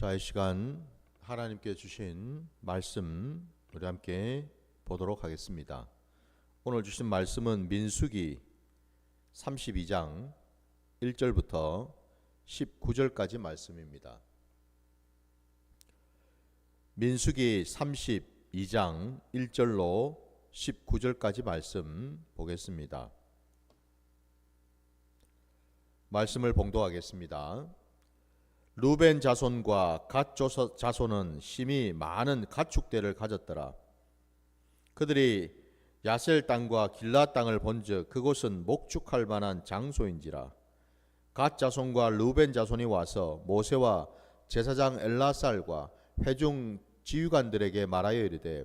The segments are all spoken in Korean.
자, 이 시간 하나님께 주신 말씀 우리 함께 보도록 하겠습니다. 오늘 주신 말씀은 민수기 32장 1절부터 19절까지 말씀입니다. 민수기 32장 1절로 19절까지 말씀 보겠습니다. 말씀을 봉독하겠습니다. 루벤 자손과 갓 자손은 심히 많은 가축대를 가졌더라. 그들이 야셀 땅과 길라 땅을 본즉 그곳은 목축할 만한 장소인지라. 갓 자손과 루벤 자손이 와서 모세와 제사장 엘라살과 회중 지휘관들에게 말하여 이르되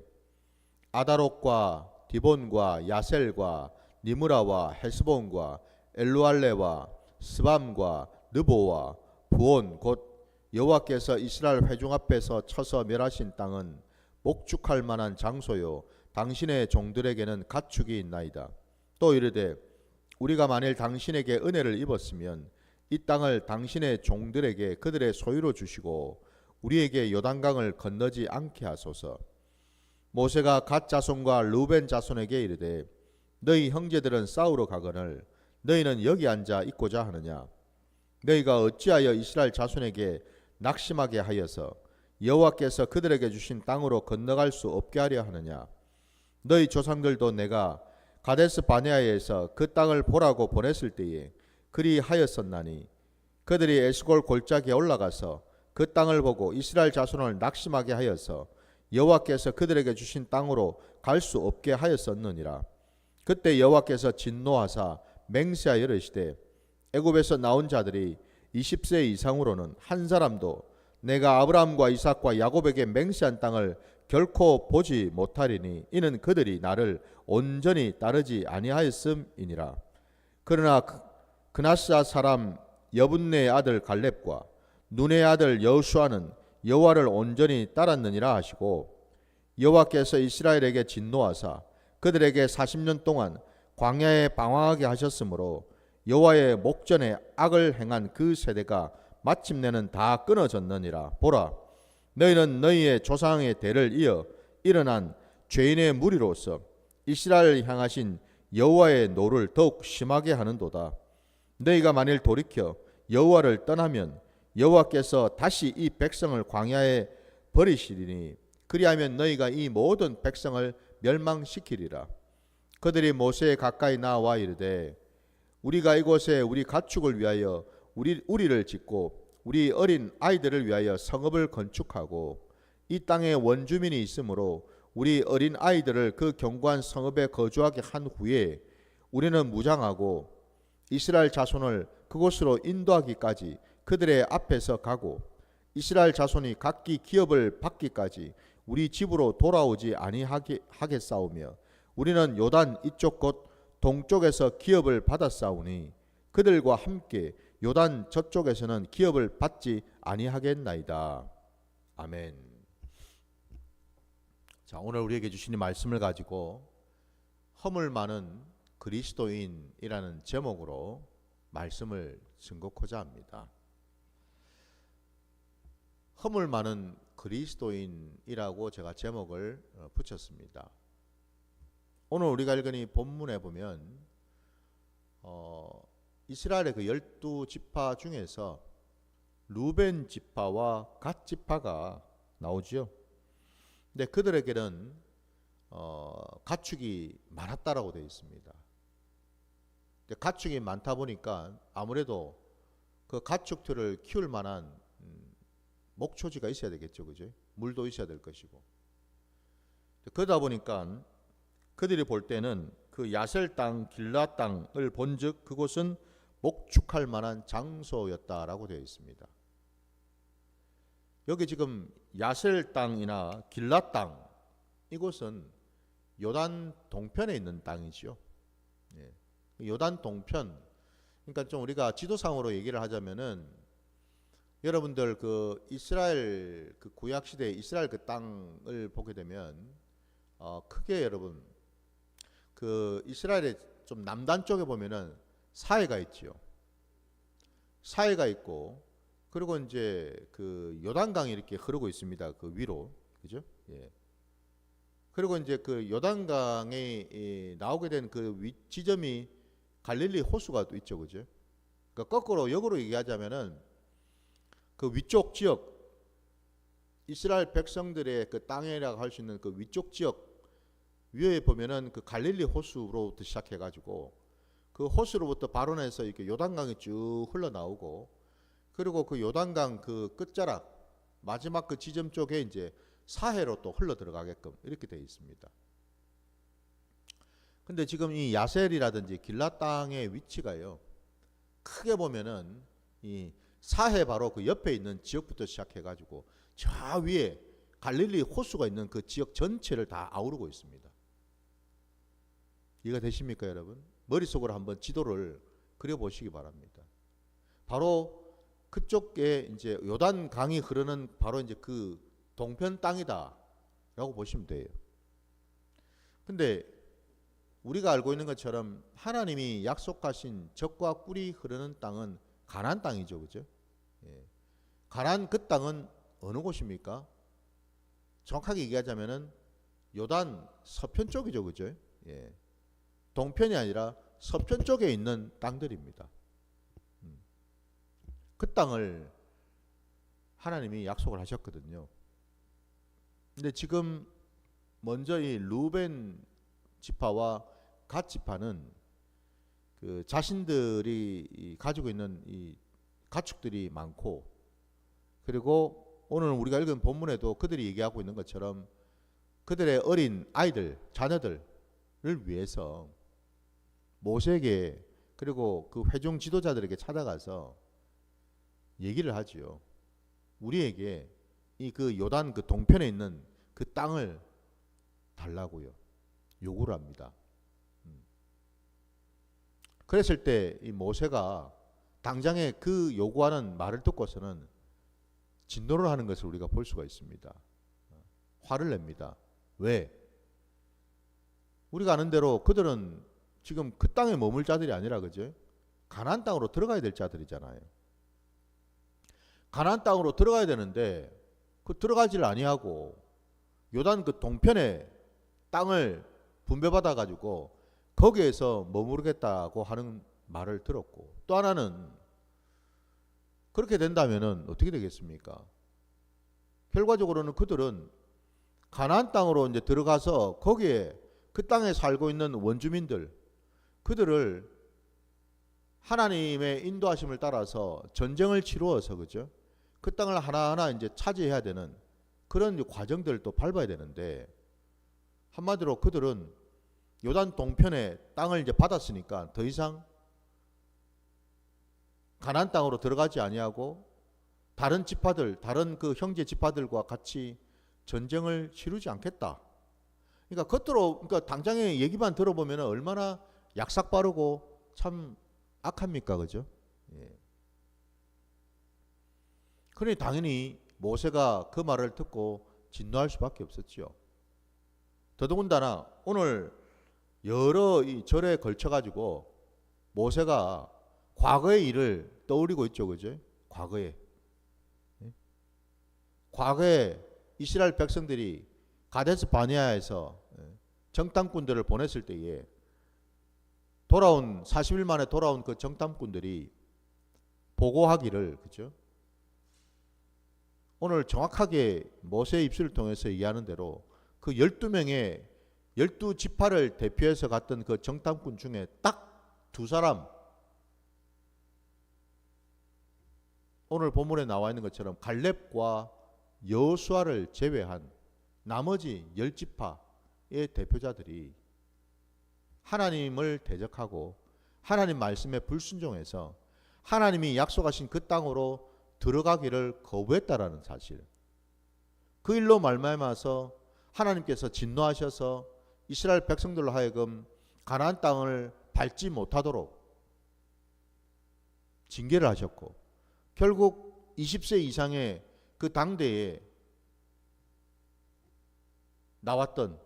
아다롯과 디본과 야셀과 니므라와 헤스본과 엘루알레와 스밤과 느보와 부온 곧 여호와께서 이스라엘 회중 앞에서 쳐서 멸하신 땅은 목축할 만한 장소요 당신의 종들에게는 가축이 있나이다. 또 이르되 우리가 만일 당신에게 은혜를 입었으면 이 땅을 당신의 종들에게 그들의 소유로 주시고 우리에게 요단강을 건너지 않게 하소서. 모세가 갓 자손과 루벤 자손에게 이르되 너희 형제들은 싸우러 가거늘 너희는 여기 앉아 있고자 하느냐. 너희가 어찌하여 이스라엘 자손에게 낙심하게 하여서 여호와께서 그들에게 주신 땅으로 건너갈 수 없게 하려 하느냐. 너희 조상들도 내가 가데스 바네아에서 그 땅을 보라고 보냈을 때에 그리하였었나니 그들이 에스골 골짜기에 올라가서 그 땅을 보고 이스라엘 자손을 낙심하게 하여서 여호와께서 그들에게 주신 땅으로 갈 수 없게 하였었느니라. 그때 여호와께서 진노하사 맹세하여 이르시되 애굽에서 나온 자들이 20세 이상으로는 한 사람도 내가 아브라함과 이삭과 야곱에게 맹세한 땅을 결코 보지 못하리니 이는 그들이 나를 온전히 따르지 아니하였음이니라. 그러나 그나스아 사람 여분네의 아들 갈렙과 눈의 아들 여호수아는 여호와를 온전히 따랐느니라 하시고 여호와께서 이스라엘에게 진노하사 그들에게 40년 동안 광야에 방황하게 하셨으므로 여호와의 목전에 악을 행한 그 세대가 마침내는 다 끊어졌느니라. 보라, 너희는 너희의 조상의 대를 이어 일어난 죄인의 무리로서 이스라엘을 향하신 여호와의 노를 더욱 심하게 하는도다. 너희가 만일 돌이켜 여호와를 떠나면 여호와께서 다시 이 백성을 광야에 버리시리니 그리하면 너희가 이 모든 백성을 멸망시키리라. 그들이 모세에 가까이 나와 이르되 우리가 이곳에 우리 가축을 위하여 우리를 짓고 우리 어린 아이들을 위하여 성읍을 건축하고 이 땅에 원주민이 있으므로 우리 어린 아이들을 그 견고한 성읍에 거주하게 한 후에 우리는 무장하고 이스라엘 자손을 그곳으로 인도하기까지 그들의 앞에서 가고 이스라엘 자손이 각기 기업을 받기까지 우리 집으로 돌아오지 아니하겠사오며 우리는 요단 이쪽 곧 동쪽에서 기업을 받았사오니 그들과 함께 요단 저쪽에서는 기업을 받지 아니하겠나이다. 아멘. 자, 오늘 우리에게 주신 이 말씀을 가지고 허물 많은 그리스도인이라는 제목으로 말씀을 증거코자 합니다. 허물 많은 그리스도인이라고 제가 제목을 붙였습니다. 오늘 우리가 읽은 이 본문에 보면 이스라엘의 그 12지파 중에서 루벤 지파와 갓 지파가 나오죠. 근데 그들에게는 가축이 많았다라고 되어 있습니다. 근데 가축이 많다 보니까 아무래도 그 가축들을 키울 만한 목초지가 있어야 되겠죠, 그죠? 물도 있어야 될 것이고. 그러다 보니까 그들이 볼 때는 그 야셀 땅, 길라 땅을 본즉 그곳은 목축할 만한 장소였다라고 되어 있습니다. 여기 지금 야셀 땅이나 길라 땅 이곳은 요단 동편에 있는 땅이죠. 요단 동편. 그러니까 좀 우리가 지도상으로 얘기를 하자면은 여러분들 그 이스라엘 그 구약 시대 이스라엘 그 땅을 보게 되면 크게 여러분 그 이스라엘의 좀 남단 쪽에 보면은 사해가 있지요. 사해가 있고 그리고 이제 그 요단강이 이렇게 흐르고 있습니다. 그 위로. 그죠? 예. 그리고 이제 그 요단강에 나오게 된 그 지점이 갈릴리 호수가 또 있죠. 그죠? 그러니까 거꾸로 역으로 얘기하자면은 그 위쪽 지역, 이스라엘 백성들의 그 땅이라고 할 수 있는 그 위쪽 지역 위에 보면은 그 갈릴리 호수로부터 시작해 가지고 그 호수로부터 발원해서 이렇게 요단강이 쭉 흘러나오고, 그리고 그 요단강 그 끝자락 마지막 그 지점 쪽에 이제 사해로 또 흘러 들어가게끔 이렇게 되어 있습니다. 근데 지금 이 야셀이라든지 길라 땅의 위치가요, 크게 보면은 이 사해 바로 그 옆에 있는 지역부터 시작해 가지고 저 위에 갈릴리 호수가 있는 그 지역 전체를 다 아우르고 있습니다. 이해가 되십니까, 여러분? 머릿속으로 한번 지도를 그려보시기 바랍니다. 바로 그쪽에 이제 요단 강이 흐르는 바로 이제 그 동편 땅이다라고 보시면 돼요. 근데 우리가 알고 있는 것처럼 하나님이 약속하신 젖과 꿀이 흐르는 땅은 가나안 땅이죠, 그죠? 예. 가나안 그 땅은 어느 곳입니까? 정확하게 얘기하자면은 요단 서편 쪽이죠, 그죠? 예. 동편이 아니라 서편 쪽에 있는 땅들입니다. 그 땅을 하나님이 약속을 하셨거든요. 근데 지금 먼저 이 루벤 지파와 갓 지파는 그 자신들이 가지고 있는 이 가축들이 많고, 그리고 오늘 우리가 읽은 본문에도 그들이 얘기하고 있는 것처럼 그들의 어린 아이들, 자녀들을 위해서 모세에게 그리고 그 회중 지도자들에게 찾아가서 얘기를 하지요. 우리에게 이 그 요단 그 동편에 있는 그 땅을 달라고요. 요구를 합니다. 그랬을 때 이 모세가 당장에 그 요구하는 말을 듣고서는 진노를 하는 것을 우리가 볼 수가 있습니다. 화를 냅니다. 왜? 우리가 아는 대로 그들은 지금 그 땅에 머물 자들이 아니라, 그죠? 가나안 땅으로 들어가야 될 자들이잖아요. 가나안 땅으로 들어가야 되는데 그 들어가지를 아니하고 요단 그 동편에 땅을 분배받아 가지고 거기에서 머무르겠다고 하는 말을 들었고, 또 하나는 그렇게 된다면은 어떻게 되겠습니까? 결과적으로는 그들은 가나안 땅으로 이제 들어가서 거기에 그 땅에 살고 있는 원주민들, 그들을 하나님의 인도하심을 따라서 전쟁을 치루어서, 그죠? 그 땅을 하나하나 이제 차지해야 되는 그런 과정들을 또 밟아야 되는데, 한마디로 그들은 요단 동편에 땅을 이제 받았으니까 더 이상 가나안 땅으로 들어가지 아니하고 다른 지파들, 다른 그 형제 지파들과 같이 전쟁을 치르지 않겠다. 그러니까 겉으로, 그러니까 당장의 얘기만 들어보면 얼마나 약삭빠르고 참 악합니까, 그죠? 예. 그러니 당연히 모세가 그 말을 듣고 진노할 수밖에 없었지요. 더더군다나 오늘 여러 이 절에 걸쳐가지고 모세가 과거의 일을 떠올리고 있죠, 그죠? 과거에. 과거에 이스라엘 백성들이 가데스 바네아에서 정탐꾼들을 보냈을 때에 돌아온 40일 만에 돌아온 그 정탐꾼들이 보고하기를, 그죠? 오늘 정확하게 모세의 입술을 통해서 얘기하는 대로 그 12명의 12지파를 대표해서 갔던 그 정탐꾼 중에 딱 두 사람, 오늘 본문에 나와 있는 것처럼 갈렙과 여호수아를 제외한 나머지 10지파의 대표자들이 하나님을 대적하고 하나님 말씀에 불순종해서 하나님이 약속하신 그 땅으로 들어가기를 거부했다라는 사실, 그 일로 말미암아서 하나님께서 진노하셔서 이스라엘 백성들로 하여금 가나안 땅을 밟지 못하도록 징계를 하셨고, 결국 20세 이상의 그 당대에 나왔던,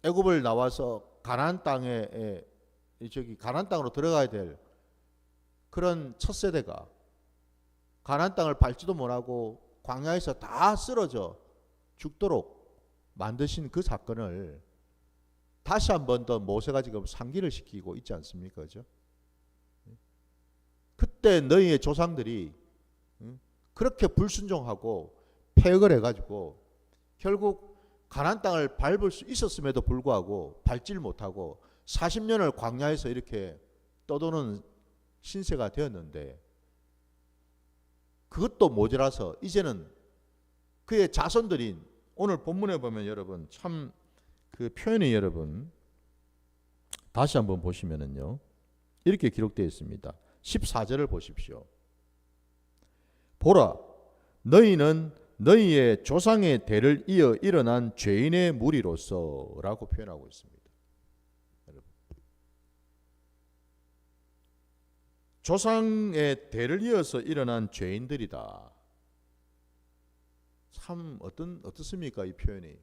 애굽을 나와서 가나안 땅에 가나안 땅으로 들어가야 될 그런 첫 세대가 가나안 땅을 밟지도 못하고 광야에서 다 쓰러져 죽도록 만드신 그 사건을 다시 한 번 더 모세가 지금 상기를 시키고 있지 않습니까? 그죠? 그때 너희의 조상들이 그렇게 불순종하고 패역을 해가지고 결국 가나안 땅을 밟을 수 있었음에도 불구하고 밟질 못하고 40년을 광야에서 이렇게 떠도는 신세가 되었는데, 그것도 모자라서 이제는 그의 자손들인, 오늘 본문에 보면 여러분 참 그 표현이 여러분 다시 한번 보시면은요 이렇게 기록되어 있습니다. 14절을 보십시오. 보라, 너희는 너희의 조상의 대를 이어 일어난 죄인의 무리로서 라고 표현하고 있습니다. 여러분, 조상의 대를 이어서 일어난 죄인들이다. 참 어떻습니까 이 표현이?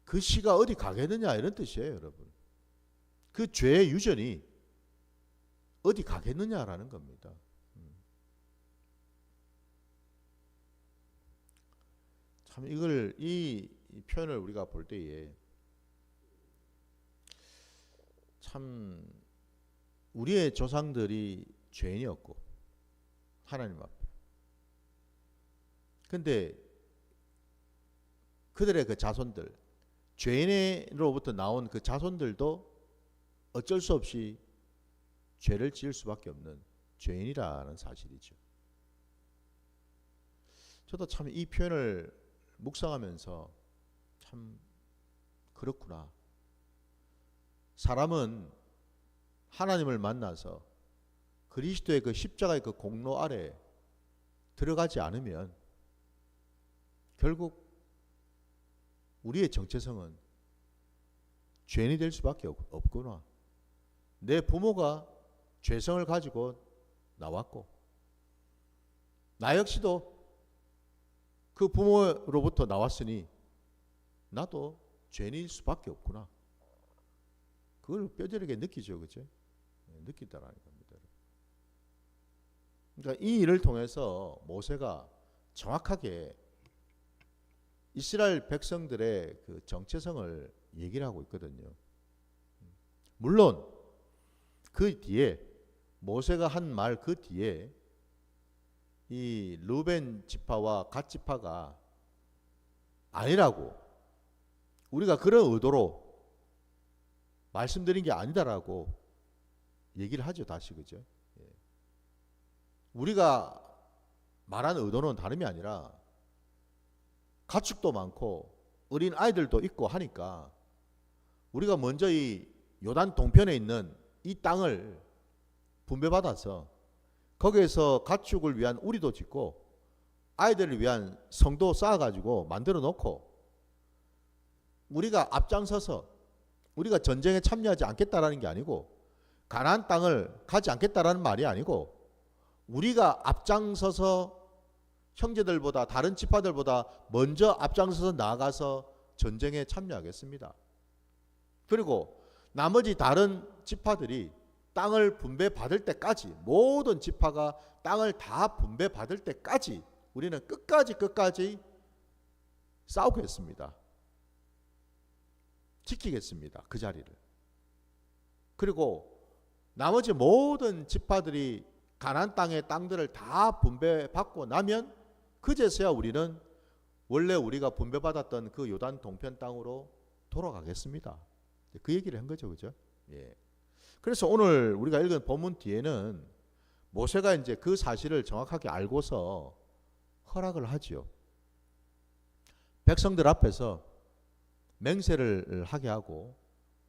그 씨가 어디 가겠느냐 이런 뜻이에요 여러분. 그 죄의 유전이 어디 가겠느냐라는 겁니다. 참 이걸 이 표현을 우리가 볼 때에 참 우리의 조상들이 죄인이었고 하나님 앞에, 근데 그들의 그 자손들, 죄인으로부터 나온 그 자손들도 어쩔 수 없이 죄를 지을 수밖에 없는 죄인이라는 사실이죠. 저도 참 이 표현을 묵상하면서 참 그렇구나. 사람은 하나님을 만나서 그리스도의 그 십자가의 그 공로 아래 들어가지 않으면 결국 우리의 정체성은 죄인이 될 수밖에 없구나. 내 부모가 죄성을 가지고 나왔고 나 역시도 그 부모로부터 나왔으니 나도 죄인일 수밖에 없구나. 그걸 뼈저리게 느끼죠, 그죠? 느낀다라는 겁니다. 그러니까 이 일을 통해서 모세가 정확하게 이스라엘 백성들의 그 정체성을 얘기를 하고 있거든요. 물론 그 뒤에 모세가 한 말 그 뒤에 이 르벤 지파와 갓 지파가 아니라고, 우리가 그런 의도로 말씀드린 게 아니다라고 얘기를 하죠. 다시, 그죠? 우리가 말한 의도는 다름이 아니라 가축도 많고 어린 아이들도 있고 하니까 우리가 먼저 이 요단 동편에 있는 이 땅을 분배받아서 거기에서 가축을 위한 우리도 짓고 아이들을 위한 성도 쌓아가지고 만들어 놓고 우리가 앞장서서 우리가 전쟁에 참여하지 않겠다라는 게 아니고 가나안 땅을 가지 않겠다라는 말이 아니고 우리가 앞장서서 형제들보다 다른 지파들보다 먼저 앞장서서 나아가서 전쟁에 참여하겠습니다. 그리고 나머지 다른 지파들이 땅을 분배받을 때까지, 모든 지파가 땅을 다 분배받을 때까지 우리는 끝까지 싸우겠습니다. 지키겠습니다. 그 자리를. 그리고 나머지 모든 지파들이 가나안 땅의 땅들을 다 분배받고 나면 그제서야 우리는 원래 우리가 분배받았던 그 요단 동편 땅으로 돌아가겠습니다. 그 얘기를 한 거죠, 그죠? 예. 그래서 오늘 우리가 읽은 본문 뒤에는 모세가 이제 그 사실을 정확하게 알고서 허락을 하지요. 백성들 앞에서 맹세를 하게 하고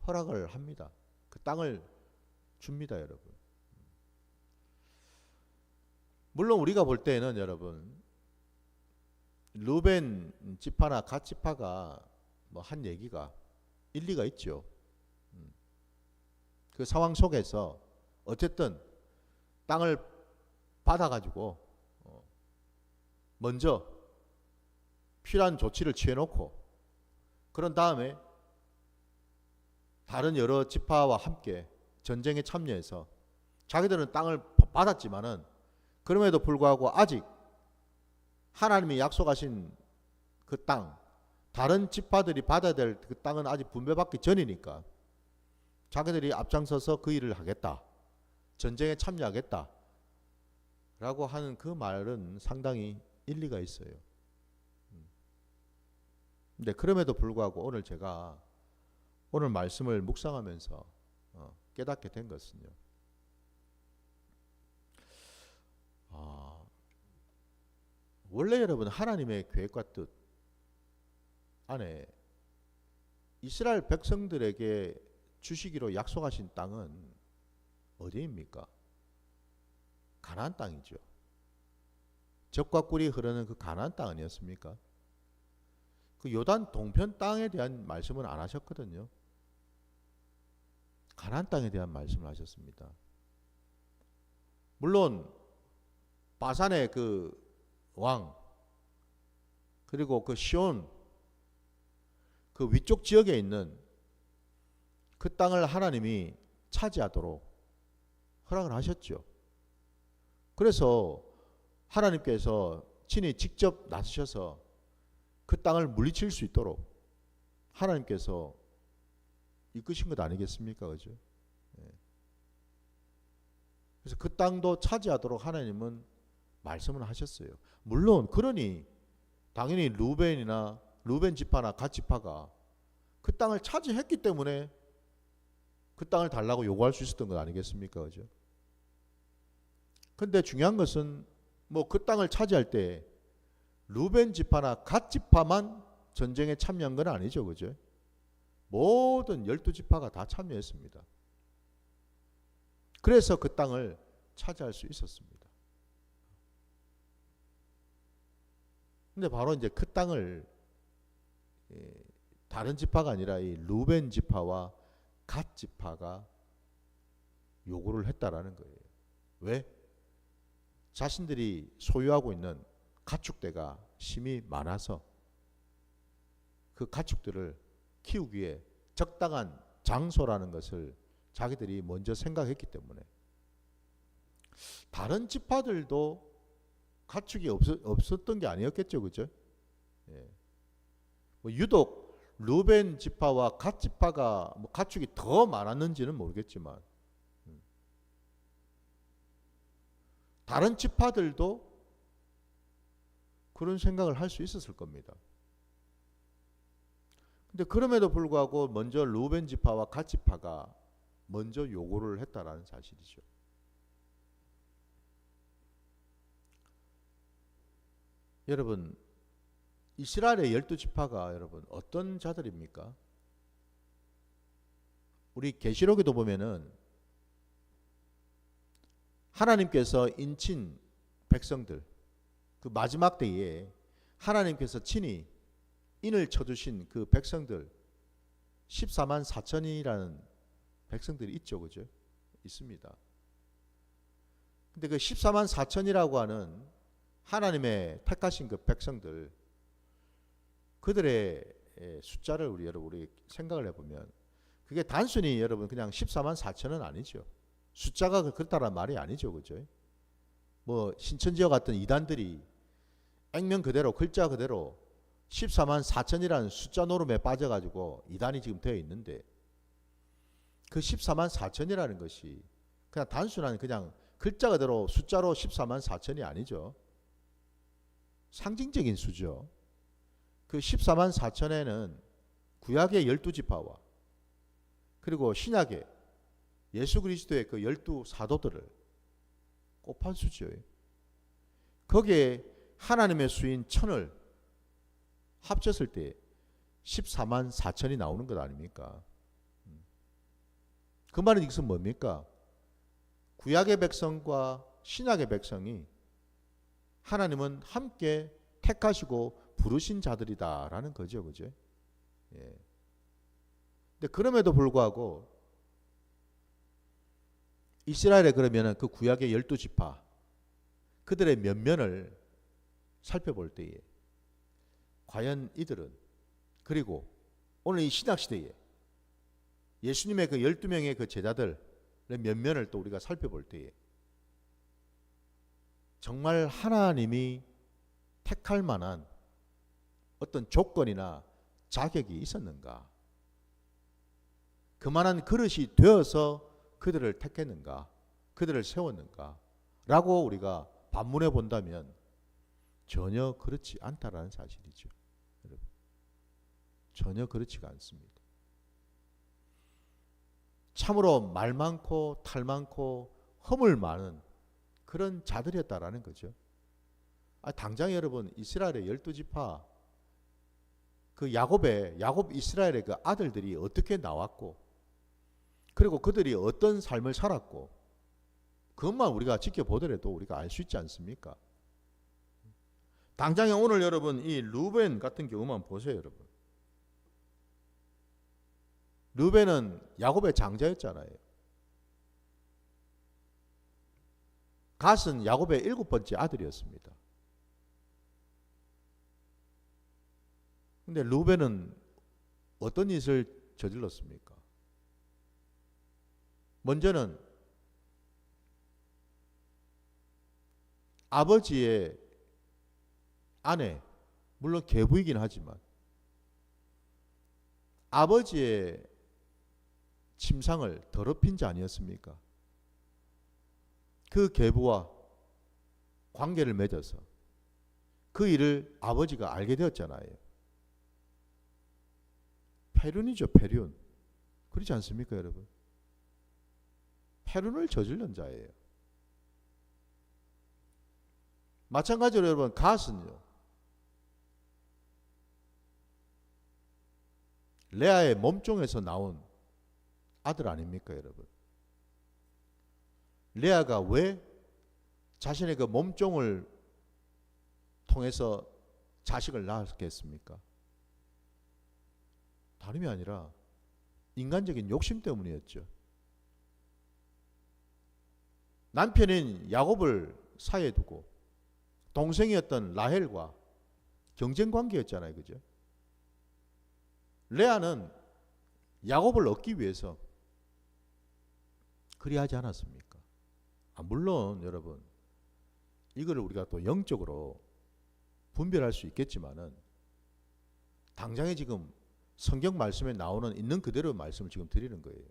허락을 합니다. 그 땅을 줍니다, 여러분. 물론 우리가 볼 때는 여러분 르벤 지파나 갓 지파가 뭐 한 얘기가 일리가 있죠. 그 상황 속에서 어쨌든 땅을 받아가지고 먼저 필요한 조치를 취해놓고 그런 다음에 다른 여러 지파와 함께 전쟁에 참여해서 자기들은 땅을 받았지만은 그럼에도 불구하고 아직 하나님이 약속하신 그 땅, 다른 지파들이 받아야 될 그 땅은 아직 분배받기 전이니까 자기들이 앞장서서 그 일을 하겠다, 전쟁에 참여하겠다 라고 하는 그 말은 상당히 일리가 있어요. 근데 그럼에도 불구하고 오늘 제가 오늘 말씀을 묵상하면서 깨닫게 된 것은요, 원래 여러분 하나님의 계획과 뜻 안에 이스라엘 백성들에게 주시기로 약속하신 땅은 어디입니까? 가나안 땅이죠. 젖과 꿀이 흐르는 그 가나안 땅 아니었습니까? 그 요단 동편 땅에 대한 말씀은 안 하셨거든요. 가나안 땅에 대한 말씀을 하셨습니다. 물론 바산의 그 왕, 그리고 그 시온 그 위쪽 지역에 있는 그 땅을 하나님이 차지하도록 허락을 하셨죠. 그래서 하나님께서 친히 직접 나서셔서 그 땅을 물리칠 수 있도록 하나님께서 이끄신 것 아니겠습니까? 그죠? 그래서 그 땅도 차지하도록 하나님은 말씀을 하셨어요. 물론 그러니 당연히 루벤 지파나 갓 지파가 그 땅을 차지했기 때문에 그 땅을 달라고 요구할 수 있었던 것 아니겠습니까? 그죠? 근데 중요한 것은 뭐 그 땅을 차지할 때 루벤 지파나 갓 지파만 전쟁에 참여한 건 아니죠. 그죠? 모든 12지파가 다 참여했습니다. 그래서 그 땅을 차지할 수 있었습니다. 근데 바로 이제 그 땅을 다른 지파가 아니라 이 루벤 지파와 갓 지파가 요구를 했다라는 거예요. 왜? 자신들이 소유하고 있는 가축대가 심히 많아서 그 가축들을 키우기에 적당한 장소라는 것을 자기들이 먼저 생각했기 때문에 다른 지파들도 가축이 없었던 게 아니었겠죠. 그죠? 예. 뭐 유독 루벤 지파와 갓 지파가 뭐 가축이 더 많았는지는 모르겠지만 다른 지파들도 그런 생각을 할 수 있었을 겁니다. 근데 그럼에도 불구하고 먼저 루벤 지파와 갓 지파가 먼저 요구를 했다라는 사실이죠. 여러분, 이스라엘의 12지파가 여러분 어떤 자들입니까? 우리 계시록에도 보면은 하나님께서 인친 백성들, 그 마지막 때에 하나님께서 친히 인을 쳐주신 그 백성들 14만 4천이라는 백성들이 있죠. 그죠? 있습니다. 근데 그 14만 4천이라고 하는 하나님의 택하신 그 백성들, 그들의 숫자를 우리 생각을 해보면 그게 단순히 여러분 그냥 14만 4천은 아니죠. 숫자가 그렇다는 말이 아니죠. 그죠? 뭐 신천지와 같은 이단들이 액면 그대로 글자 그대로 14만 4천이라는 숫자 노름에 빠져가지고 이단이 지금 되어 있는데 그 14만 4천이라는 것이 그냥 단순한 그냥 글자 그대로 숫자로 14만 4천이 아니죠. 상징적인 수죠. 그 14만 4천에는 구약의 12지파와 그리고 신약의 예수 그리스도의 그 12사도들을 곱한 수죠. 거기에 하나님의 수인 천을 합쳤을 때 14만 4천이 나오는 것 아닙니까? 그 말은 이것은 뭡니까? 구약의 백성과 신약의 백성이 하나님은 함께 택하시고 부르신 자들이다라는 거죠. 그죠? 예. 근데 그럼에도 불구하고 이스라엘에 그러면은 그 구약의 12지파 그들의 면면을 살펴볼 때에 과연 이들은 그리고 오늘 이 신약시대에 예수님의 그 12명의 그 제자들의 면면을 또 우리가 살펴볼 때에 정말 하나님이 택할 만한 어떤 조건이나 자격이 있었는가? 그만한 그릇이 되어서 그들을 택했는가? 그들을 세웠는가? 라고 우리가 반문해 본다면 전혀 그렇지 않다라는 사실이죠. 여러분. 전혀 그렇지가 않습니다. 참으로 말 많고 탈 많고 허물 많은 그런 자들이었다라는 거죠. 당장 여러분 이스라엘의 12지파 그 야곱 이스라엘의 그 아들들이 어떻게 나왔고 그리고 그들이 어떤 삶을 살았고 그것만 우리가 지켜보더라도 우리가 알 수 있지 않습니까? 당장에 오늘 여러분 이 루벤 같은 경우만 보세요. 여러분. 루벤은 야곱의 장자였잖아요. 갓은 야곱의 7번째 아들이었습니다. 근데 루벤은 어떤 짓을 저질렀습니까? 먼저는 아버지의 아내, 물론 계부이긴 하지만 아버지의 침상을 더럽힌 자 아니었습니까? 그 계부와 관계를 맺어서 그 일을 아버지가 알게 되었잖아요. 패륜이죠, 패륜. 그렇지 않습니까, 여러분? 패륜을 저지른 자예요. 마찬가지로 여러분, 갓은요, 레아의 몸종에서 나온 아들 아닙니까, 여러분? 레아가 왜 자신의 그 몸종을 통해서 자식을 낳았겠습니까? 다름이 아니라 인간적인 욕심 때문이었죠. 남편인 야곱을 사이에 두고 동생이었던 라헬과 경쟁 관계였잖아요. 그죠? 레아는 야곱을 얻기 위해서 그리하지 않았습니까? 물론 여러분 이거를 우리가 또 영적으로 분별할 수 있겠지만은 당장에 지금 성경 말씀에 나오는 있는 그대로 말씀을 지금 드리는 거예요.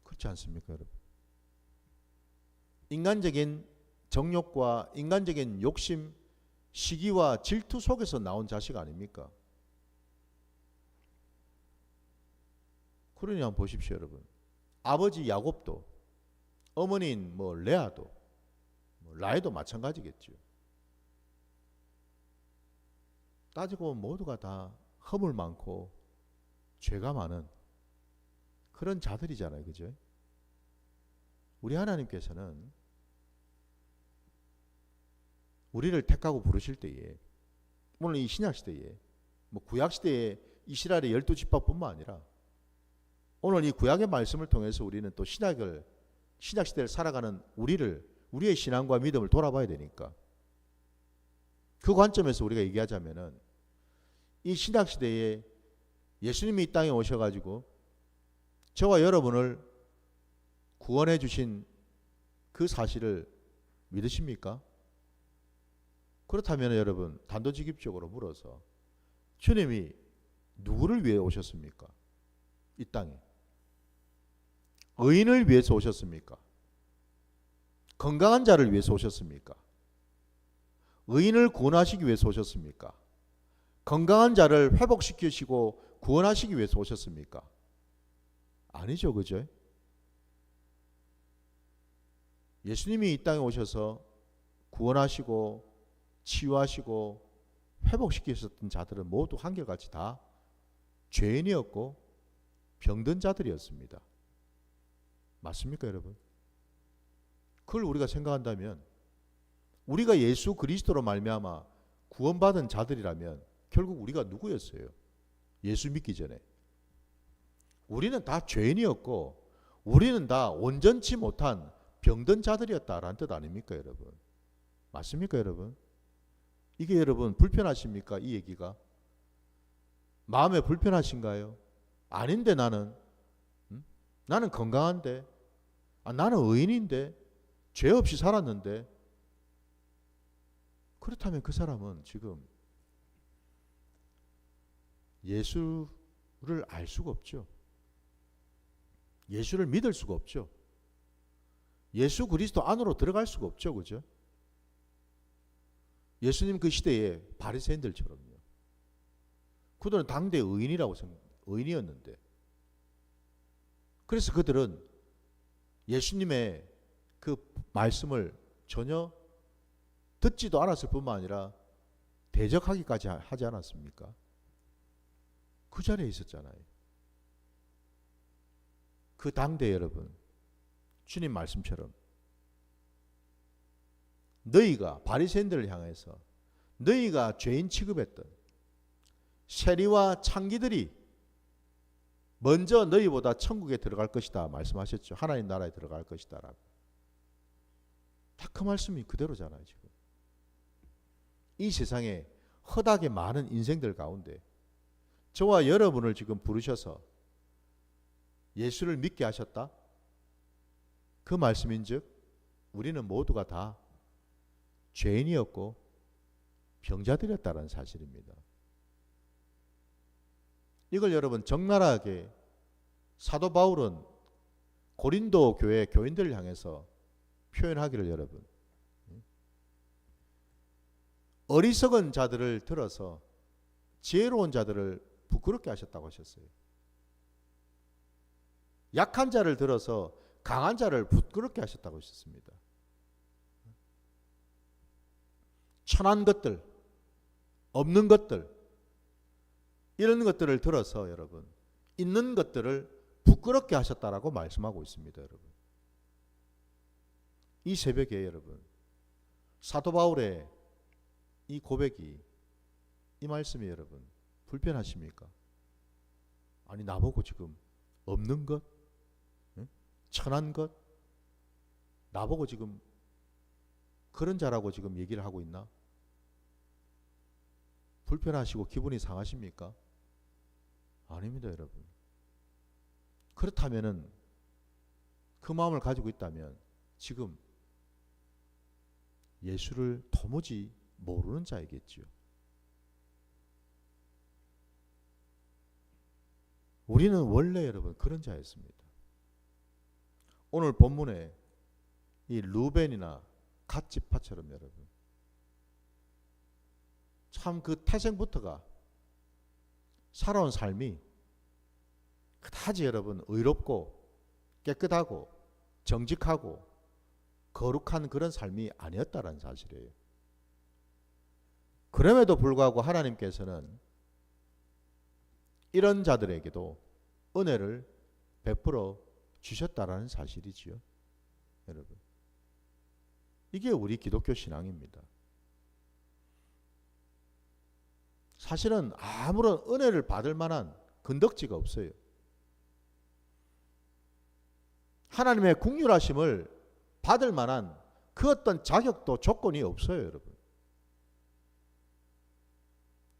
그렇지 않습니까, 여러분? 인간적인 정욕과 인간적인 욕심, 시기와 질투 속에서 나온 자식 아닙니까? 그러니 한번 보십시오, 여러분. 아버지 야곱도 어머니인 레아도 라헬도 마찬가지겠죠. 따지고 보면 모두가 다 허물 많고 죄가 많은 그런 자들이잖아요. 그죠? 우리 하나님께서는 우리를 택하고 부르실 때에 오늘 이 신약시대에 구약시대에 이스라엘의 12지파뿐만 아니라 오늘 이 구약의 말씀을 통해서 우리는 또 신약시대를 살아가는 우리의 신앙과 믿음을 돌아봐야 되니까 그 관점에서 우리가 얘기하자면은 이 신약시대에 예수님이 이 땅에 오셔가지고 저와 여러분을 구원해 주신 그 사실을 믿으십니까? 그렇다면 여러분 단도직입적으로 물어서 주님이 누구를 위해 오셨습니까? 이 땅에 의인을 위해서 오셨습니까? 건강한 자를 위해서 오셨습니까? 의인을 구원하시기 위해서 오셨습니까? 건강한 자를 회복시키시고 구원하시기 위해서 오셨습니까? 아니죠, 그죠? 예수님이 이 땅에 오셔서 구원하시고 치유하시고 회복시키셨던 자들은 모두 한결같이 다 죄인이었고 병든 자들이었습니다. 맞습니까, 여러분? 그걸 우리가 생각한다면 우리가 예수 그리스도로 말미암아 구원받은 자들이라면 결국 우리가 누구였어요? 예수 믿기 전에 우리는 다 죄인이었고 우리는 다 온전치 못한 병든 자들이었다라는 뜻 아닙니까, 여러분? 맞습니까, 여러분? 이게 여러분 불편하십니까, 이 얘기가? 마음에 불편하신가요? 아닌데 나는 건강한데, 나는 의인인데 죄 없이 살았는데. 그렇다면 그 사람은 지금 예수를 알 수가 없죠. 예수를 믿을 수가 없죠. 예수 그리스도 안으로 들어갈 수가 없죠. 그죠? 예수님 그 시대에 바리새인들처럼요. 그들은 당대 의인이었는데. 그래서 그들은 예수님의 그 말씀을 전혀 듣지도 않았을 뿐만 아니라 대적하기까지 하지 않았습니까? 그 자리에 있었잖아요. 그 당대 여러분, 주님 말씀처럼 너희가 바리새인들을 향해서 너희가 죄인 취급했던 세리와 창기들이 먼저 너희보다 천국에 들어갈 것이다 말씀하셨죠. 하나님 나라에 들어갈 것이다 라고. 다 그 말씀이 그대로잖아요. 지금 이 세상에 허다하게 많은 인생들 가운데 저와 여러분을 지금 부르셔서 예수를 믿게 하셨다. 그 말씀인즉 우리는 모두가 다 죄인이었고 병자들이었다는 사실입니다. 이걸 여러분 적나라하게 사도 바울은 고린도 교회 교인들을 향해서 표현하기를 여러분 어리석은 자들을 들어서 지혜로운 자들을 부끄럽게 하셨다고 하셨어요. 약한 자를 들어서 강한 자를 부끄럽게 하셨다고 하셨습니다. 천한 것들, 없는 것들, 이런 것들을 들어서 여러분 있는 것들을 부끄럽게 하셨다라고 말씀하고 있습니다. 여러분 이 새벽에 여러분 사도 바울의 이 고백이, 이 말씀이 여러분 불편하십니까? 아니 나보고 지금 없는 것, 천한 것, 나보고 지금 그런 자라고 지금 얘기를 하고 있나? 불편하시고 기분이 상하십니까? 아닙니다, 여러분. 그렇다면은 그 마음을 가지고 있다면 지금 예수를 도무지 모르는 자이겠지요. 우리는 원래 여러분 그런 자였습니다. 오늘 본문에 이 루벤이나 갓지파처럼 여러분 참 그 태생부터가 살아온 삶이 그다지 여러분 의롭고 깨끗하고 정직하고 거룩한 그런 삶이 아니었다는 사실이에요. 그럼에도 불구하고 하나님께서는 이런 자들에게도 은혜를 베풀어 주셨다라는 사실이지요. 여러분 이게 우리 기독교 신앙입니다. 사실은 아무런 은혜를 받을 만한 건덕지가 없어요. 하나님의 긍휼하심을 받을 만한 그 어떤 자격도 조건이 없어요, 여러분.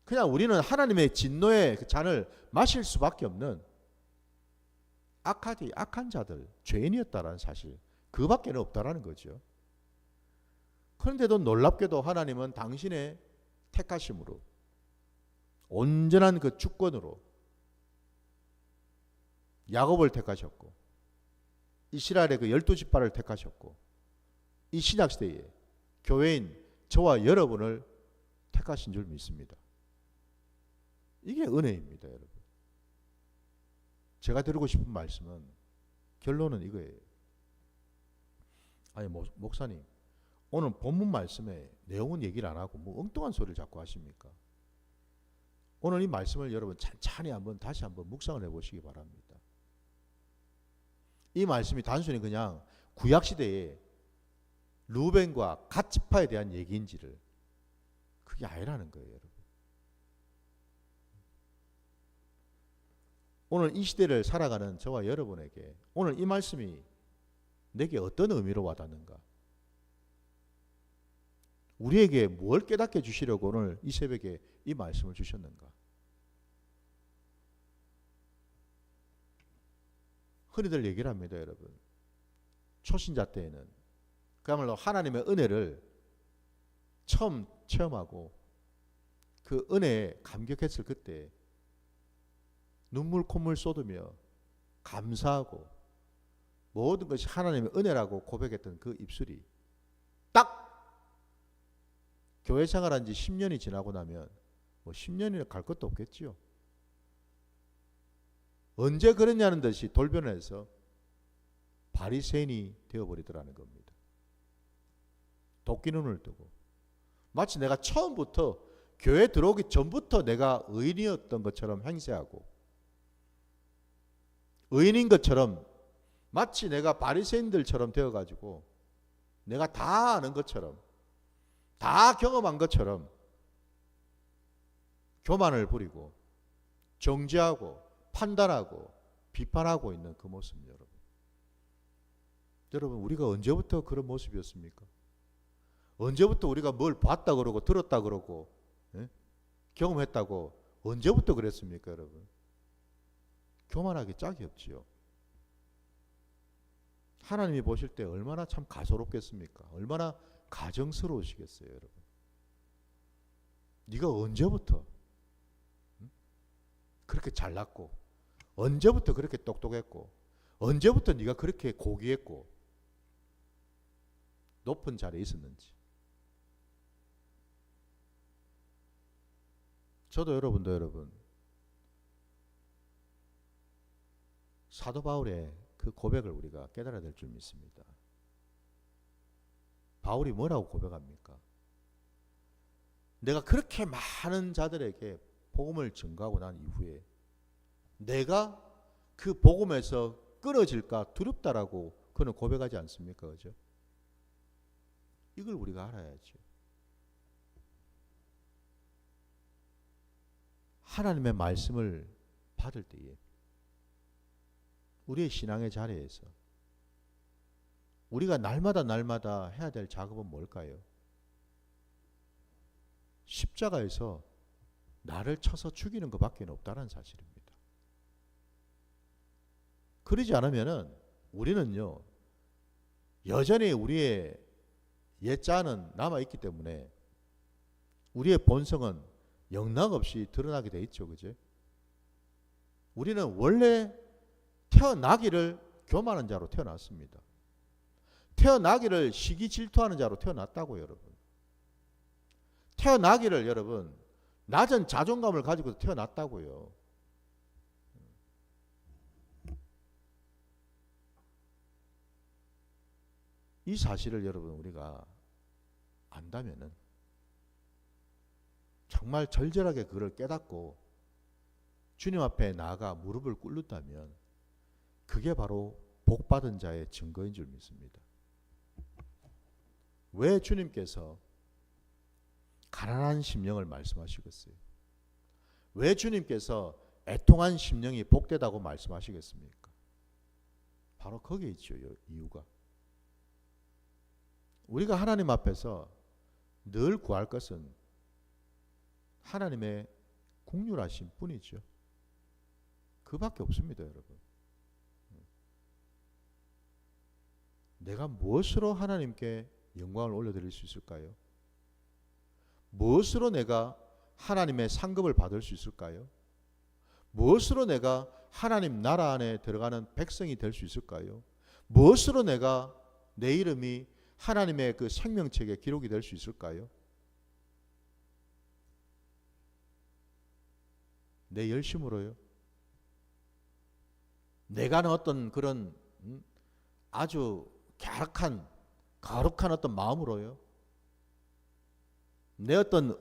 그냥 우리는 하나님의 진노의 그 잔을 마실 수밖에 없는 악한 자들, 죄인이었다라는 사실, 그밖에는 없다라는 거죠. 그런데도 놀랍게도 하나님은 당신의 택하심으로 온전한 그 주권으로 야곱을 택하셨고 이스라엘의 그 12지파를 택하셨고 이 신약시대에 교회인 저와 여러분을 택하신 줄 믿습니다. 이게 은혜입니다, 여러분. 제가 드리고 싶은 말씀은 결론은 이거예요. 아니 목사님 오늘 본문 말씀에 내용은 얘기를 안 하고 뭐 엉뚱한 소리를 자꾸 하십니까? 오늘 이 말씀을 여러분 찬찬히 다시 한번 묵상을 해보시기 바랍니다. 이 말씀이 단순히 그냥 구약시대에 루벤과 갓지파에 대한 얘기인지를 그게 아니라는 거예요, 여러분. 오늘 이 시대를 살아가는 저와 여러분에게 오늘 이 말씀이 내게 어떤 의미로 와닿는가? 우리에게 뭘 깨닫게 주시려고 오늘 이 새벽에 이 말씀을 주셨는가? 흔히들 얘기를 합니다, 여러분. 초신자 때에는 그야말로 하나님의 은혜를 처음 체험하고 그 은혜에 감격했을 그때 눈물 콧물 쏟으며 감사하고 모든 것이 하나님의 은혜라고 고백했던 그 입술이 딱 교회 생활한 지 10년이 지나고 나면 뭐 10년이나 갈 것도 없겠지요. 언제 그랬냐는 듯이 돌변해서 바리새인이 되어버리더라는 겁니다. 도끼 눈을 뜨고 마치 내가 처음부터 교회 들어오기 전부터 내가 의인이었던 것처럼 행세하고 의인인 것처럼 마치 내가 바리새인들처럼 되어가지고 내가 다 아는 것처럼 다 경험한 것처럼 교만을 부리고 정죄하고 판단하고 비판하고 있는 그 모습 여러분. 여러분 우리가 언제부터 그런 모습이었습니까? 언제부터 우리가 뭘 봤다 그러고 들었다 그러고 경험했다고 언제부터 그랬습니까 여러분? 교만하기 짝이 없지요. 하나님이 보실 때 얼마나 참 가소롭겠습니까? 얼마나 가정스러우시겠어요 여러분. 네가 언제부터 그렇게 잘났고 언제부터 그렇게 똑똑했고 언제부터 네가 그렇게 고귀했고 높은 자리에 있었는지. 저도 여러분도 여러분 사도 바울의 그 고백을 우리가 깨달아야 될 줄 믿습니다. 바울이 뭐라고 고백합니까? 내가 그렇게 많은 자들에게 복음을 전가하고 난 이후에 내가 그 복음에서 끊어질까 두렵다라고 그는 고백하지 않습니까? 그죠? 이걸 우리가 알아야죠. 하나님의 말씀을 받을 때에 우리의 신앙의 자리에서 우리가 날마다 해야 될 작업은 뭘까요? 십자가에서 나를 쳐서 죽이는 것밖에 없다는 사실입니다. 그러지 않으면은 우리는요 여전히 우리의 옛자는 남아있기 때문에 우리의 본성은 영락없이 드러나게 돼 있죠. 그죠? 우리는 원래 태어나기를 교만한 자로 태어났습니다. 태어나기를 시기 질투하는 자로 태어났다고요 여러분. 태어나기를 여러분 낮은 자존감을 가지고 태어났다고요. 이 사실을 여러분 우리가 안다면은 정말 절절하게 그걸 깨닫고 주님 앞에 나아가 무릎을 꿇는다면 그게 바로 복받은 자의 증거인 줄 믿습니다. 왜 주님께서 가난한 심령을 말씀하시겠어요? 왜 주님께서 애통한 심령이 복되다고 말씀하시겠습니까? 바로 거기에 있죠. 이유가. 우리가 하나님 앞에서 늘 구할 것은 하나님의 긍휼하심 뿐이죠. 그밖에 없습니다, 여러분. 내가 무엇으로 하나님께 영광을 올려드릴 수 있을까요? 무엇으로 내가 하나님의 상급을 받을 수 있을까요? 무엇으로 내가 하나님 나라 안에 들어가는 백성이 될 수 있을까요? 무엇으로 내가 내 이름이 하나님의 그 생명책에 기록이 될 수 있을까요? 내 열심으로요? 내가 하는 어떤 그런 아주 갸륵한 거룩한 어떤 마음으로요? 내 어떤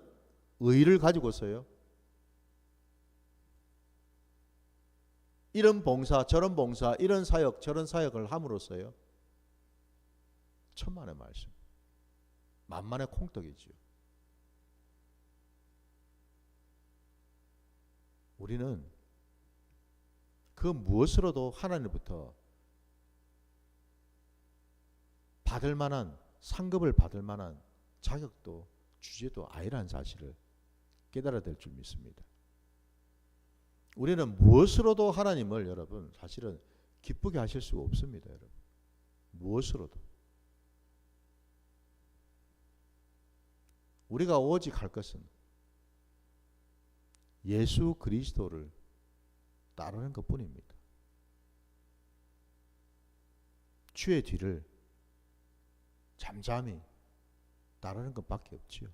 의의를 가지고서요? 이런 봉사 저런 봉사 이런 사역 저런 사역을 함으로써요? 천만의 말씀, 만만의 콩떡이지요. 우리는 그 무엇으로도 하나님부터 받을 만한 상급을 받을 만한 자격도 주제도 아니라는 사실을 깨달아야 될 줄 믿습니다. 우리는 무엇으로도 하나님을 여러분 사실은 기쁘게 하실 수가 없습니다. 여러분. 무엇으로도. 우리가 오직 할 것은 예수 그리스도를 따르는 것뿐입니다. 주의 뒤를 잠잠히 따르는 것밖에 없지요.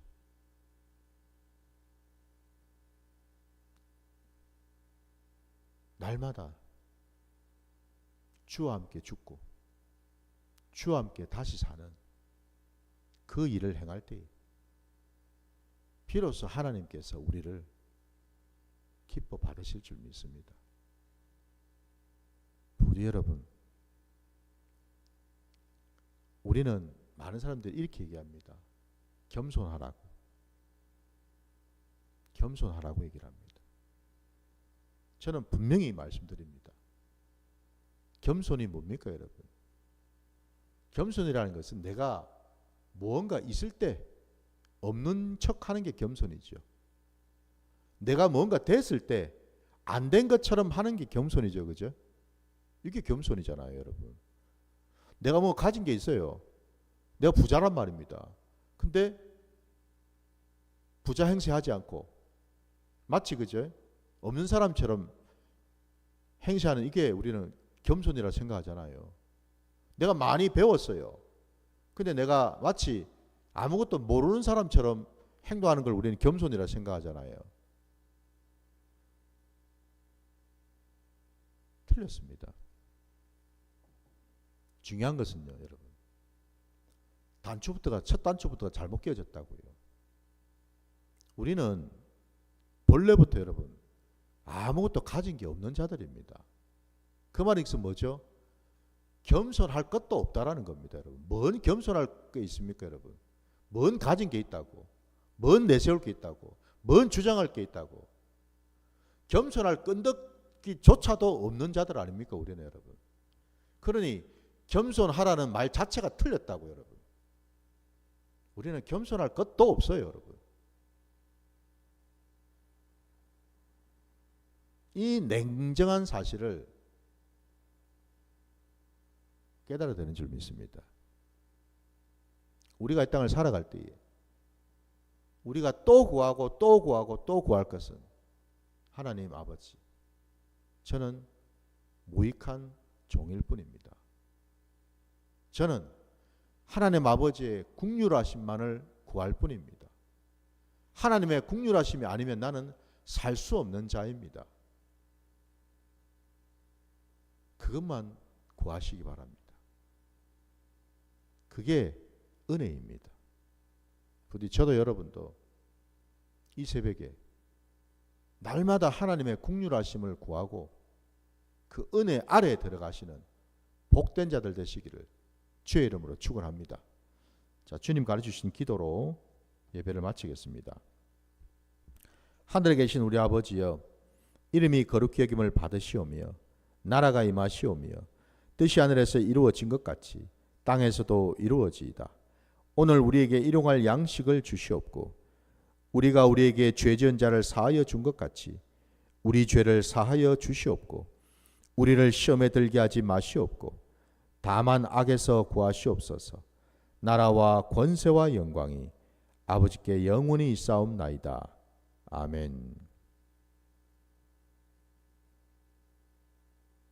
날마다 주와 함께 죽고 주와 함께 다시 사는 그 일을 행할 때에 비로소 하나님께서 우리를 기뻐 받으실 줄 믿습니다. 부디 여러분, 우리는 많은 사람들이 이렇게 얘기합니다. 겸손하라고. 겸손하라고 얘기를 합니다. 저는 분명히 말씀드립니다. 겸손이 뭡니까, 여러분? 겸손이라는 것은 내가 무언가 있을 때 없는 척 하는 게 겸손이죠. 내가 뭔가 됐을 때 안 된 것처럼 하는 게 겸손이죠. 그죠? 이게 겸손이잖아요, 여러분. 내가 뭐 가진 게 있어요. 내가 부자란 말입니다. 근데 부자 행세하지 않고 마치 그죠? 없는 사람처럼 행세하는 이게 우리는 겸손이라 생각하잖아요. 내가 많이 배웠어요. 근데 내가 마치 아무것도 모르는 사람처럼 행동하는 걸 우리는 겸손이라 생각하잖아요. 틀렸습니다. 중요한 것은요, 여러분. 첫 단추부터가 잘못 끼워졌다고요. 우리는 본래부터 여러분 아무것도 가진 게 없는 자들입니다. 그 말이 뭐죠? 겸손할 것도 없다라는 겁니다, 여러분. 뭔 겸손할 게 있습니까, 여러분? 뭔 가진 게 있다고? 뭔 내세울 게 있다고? 뭔 주장할 게 있다고? 겸손할 끈덕기조차도 없는 자들 아닙니까, 우리는 여러분? 그러니 겸손하라는 말 자체가 틀렸다고, 여러분. 우리는 겸손할 것도 없어요, 여러분. 이 냉정한 사실을 깨달아야 되는 줄 믿습니다. 우리가 이 땅을 살아갈 때에 우리가 또 구하고 또 구하고 또 구할 것은 하나님 아버지, 저는 무익한 종일 뿐입니다. 저는 하나님 아버지의 긍휼하심만을 구할 뿐입니다. 하나님의 긍휼하심이 아니면 나는 살 수 없는 자입니다. 그것만 구하시기 바랍니다. 그게 은혜입니다. 부디 저도 여러분도 이 새벽에 날마다 하나님의 긍휼하심을 구하고 그 은혜 아래에 들어가시는 복된 자들 되시기를 주의 이름으로 축원합니다. 자, 주님 가르치신 기도로 예배를 마치겠습니다. 하늘에 계신 우리 아버지여, 이름이 거룩히 여김을 받으시오며 나라가 임하시오며 뜻이 하늘에서 이루어진 것 같이 땅에서도 이루어지이다. 오늘 우리에게 일용할 양식을 주시옵고 우리가 우리에게 죄 지은 자를 사하여 준 것 같이 우리 죄를 사하여 주시옵고 우리를 시험에 들게 하지 마시옵고 다만 악에서 구하시옵소서. 나라와 권세와 영광이 아버지께 영원히 있사옵나이다. 아멘.